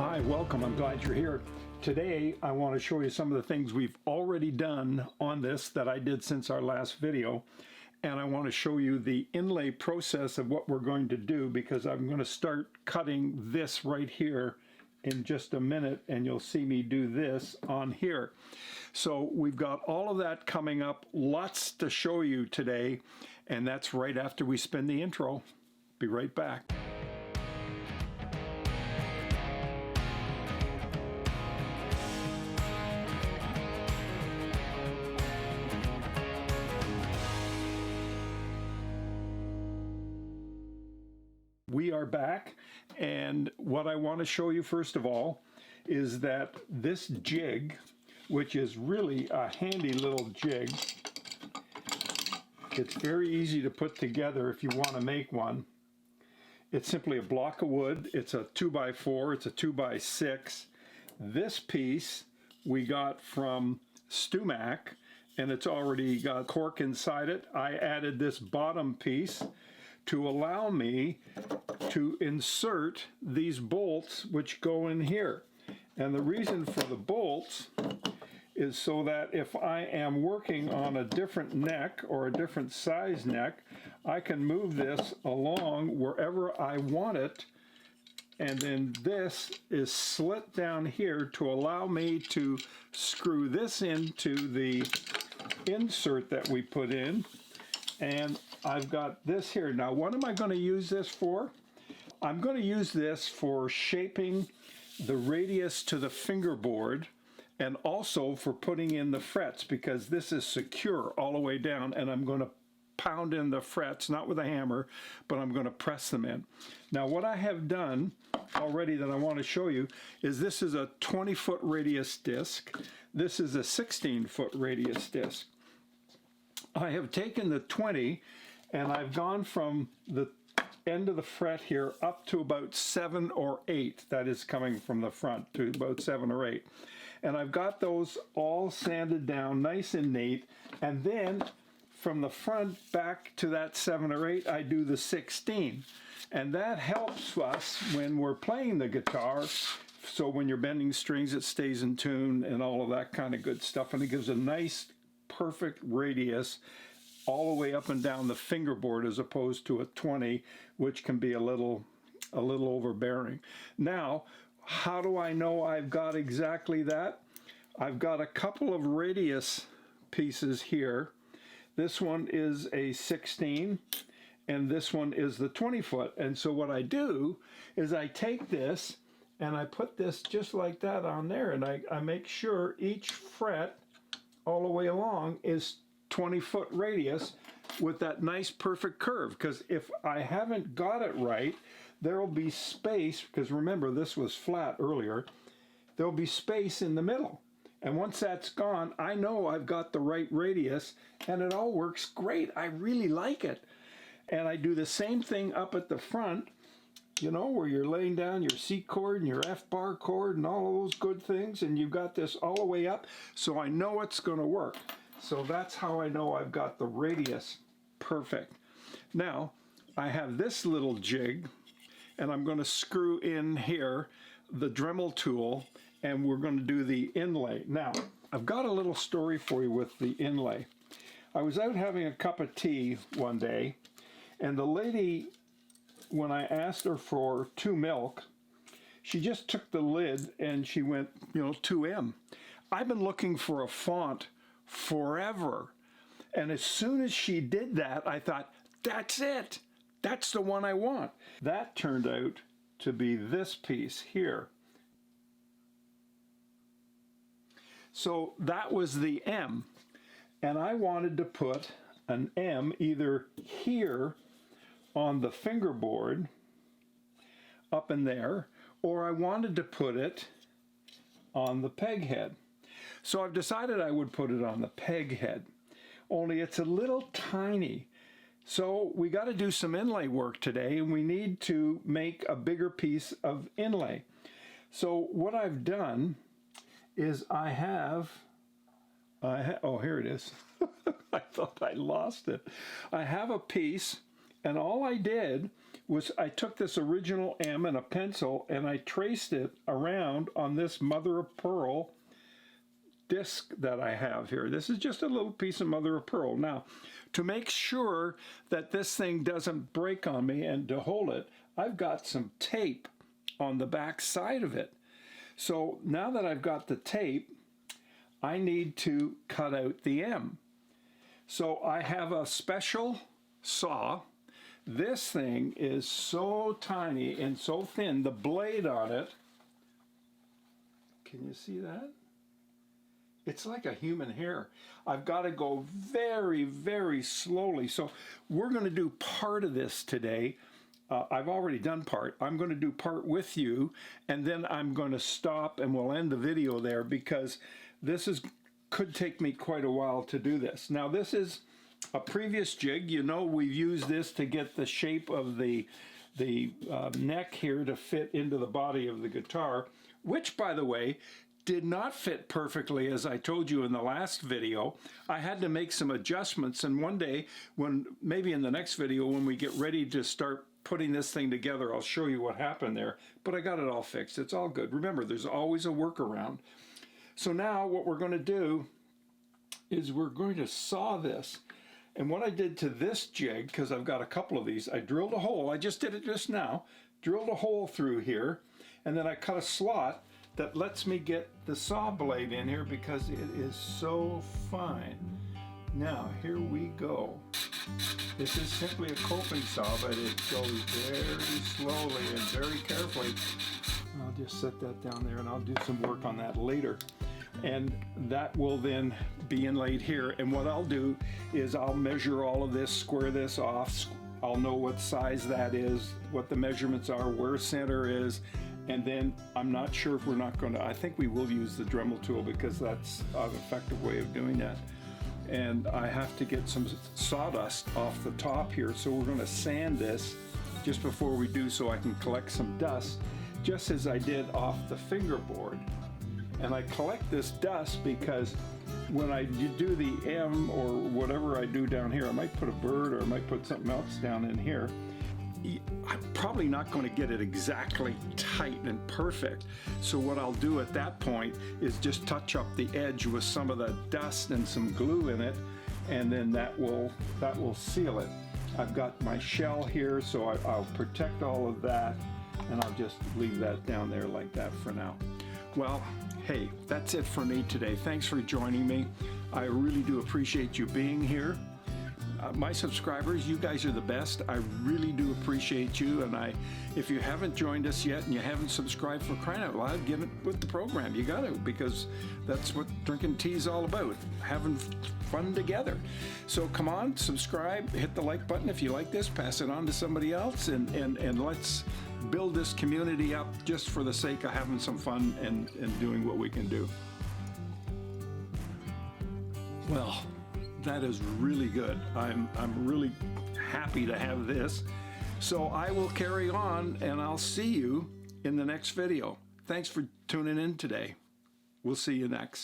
Hi, welcome. I'm glad you're here. Today, I want to show you some of the things we've already done on this that I did since our last video. And I want to show you the inlay process of what we're going to do, because I'm going to start cutting this right here in just a minute, and you'll see me do this on here. So we've got all of that coming up, lots to show you today, and that's right after we spin the intro. Be right back. We are back, and what I want to show you first of all is that this jig, which is really a handy little jig, it's very easy to put together if you want to make one. It's simply a block of wood. It's a 2x4, it's a 2x6. This piece we got from Stumac, and it's already got cork inside it. I added this bottom piece to allow me to insert these bolts which go in here. And the reason for the bolts is so that if I am working on a different neck or a different size neck, I can move this along wherever I want it. And then this is slit down here to allow me to screw this into the insert that we put in. And I've got this here. Now, what am I going to use this for? I'm going to use this for shaping the radius to the fingerboard, and also for putting in the frets, because this is secure all the way down, and I'm going to pound in the frets, not with a hammer, but I'm going to press them in. Now, what I have done already that I want to show you is this is a 20-foot radius disc. This is a 16-foot radius disc. I have taken the 20 and I've gone from the end of the fret here up to about 7 or 8. That is coming from the front to about 7 or 8. And I've got those all sanded down nice and neat. And then from the front back to that 7 or 8, I do the 16. And that helps us when we're playing the guitar. So when you're bending strings, it stays in tune and all of that kind of good stuff. And it gives a nice perfect radius all the way up and down the fingerboard, as opposed to a 20, which can be a little overbearing. Now, how do I know I've got exactly that? I've got a couple of radius pieces here. This one is a 16 and this one is the 20 foot. And so what I do is I take this and I put this just like that on there, and I make sure each fret all the way along is 20-foot radius with that nice perfect curve, because if I haven't got it right, there will be space, because remember this was flat earlier, there'll be space in the middle, and once that's gone, I know I've got the right radius and it all works great. I really like it. And I do the same thing up at the front, you know, where you're laying down your C chord and your F bar chord and all of those good things, and you've got this all the way up, so I know it's going to work. So that's how I know I've got the radius perfect. Now, I have this little jig, and I'm going to screw in here the Dremel tool, and we're going to do the inlay. Now, I've got a little story for you with the inlay. I was out having a cup of tea one day, and the lady, when I asked her for 2 milk, she just took the lid and she went, you know, 2M. I've been looking for a font forever. And as soon as she did that, I thought, that's it. That's the one I want. That turned out to be this piece here. So that was the M. And I wanted to put an M either here on the fingerboard, up in there, or I wanted to put it on the peg head. So I've decided I would put it on the peg head, only it's a little tiny. So we got to do some inlay work today, and we need to make a bigger piece of inlay. So what I've done is oh, here it is. I thought I lost it. I have a piece And all I did was I took this original M and a pencil and I traced it around on this mother of pearl disc that I have here. This is just a little piece of mother of pearl. Now, to make sure that this thing doesn't break on me and to hold it, I've got some tape on the back side of it. So now that I've got the tape, I need to cut out the M. So I have a special saw. This thing is so tiny and so thin, the blade on it, can you see that? It's like a human hair. I've got to go very, very slowly. So we're going to do part of this today. I've already done part. I'm going to do part with you, and then I'm going to stop and we'll end the video there because this could take me quite a while to do this. Now this is a previous jig. You know, we've used this to get the shape of the neck here to fit into the body of the guitar, which, by the way, did not fit perfectly, as I told you in the last video. I had to make some adjustments, and one day, maybe in the next video, when we get ready to start putting this thing together, I'll show you what happened there. But I got it all fixed. It's all good. Remember, there's always a workaround. So now what we're going to do is we're going to saw this. And what I did to this jig, because I've got a couple of these, I drilled a hole. I just did it just now. Drilled a hole through here, and then I cut a slot that lets me get the saw blade in here because it is so fine. Now, here we go. This is simply a coping saw, but it goes very slowly and very carefully. I'll just set that down there and I'll do some work on that later. And that will then be inlaid here. And what I'll do is I'll measure all of this, square this off. I'll know what size that is, what the measurements are, where center is. And then I'm not sure if we're not going to, I think we will use the Dremel tool because that's an effective way of doing that. And I have to get some sawdust off the top here. So we're going to sand this just before we do so I can collect some dust, just as I did off the fingerboard. And I collect this dust because when I do the M or whatever I do down here, I might put a bird or I might put something else down in here. I'm probably not going to get it exactly tight and perfect. So what I'll do at that point is just touch up the edge with some of the dust and some glue in it, and then that will seal it. I've got my shell here, so I'll protect all of that, and I'll just leave that down there like that for now. Well, hey, that's it for me today. Thanks for joining me. I really do appreciate you being here. My subscribers, you guys are the best. I really do appreciate you. And if you haven't joined us yet and you haven't subscribed, for crying out loud, get it with the program. You got to, because that's what Drinking Tea is all about, having fun together. So come on, subscribe, hit the like button if you like this, pass it on to somebody else, and let's build this community up just for the sake of having some fun and doing what we can do. Well, that is really good. I'm really happy to have this. So I will carry on and I'll see you in the next video. Thanks for tuning in today. We'll see you next.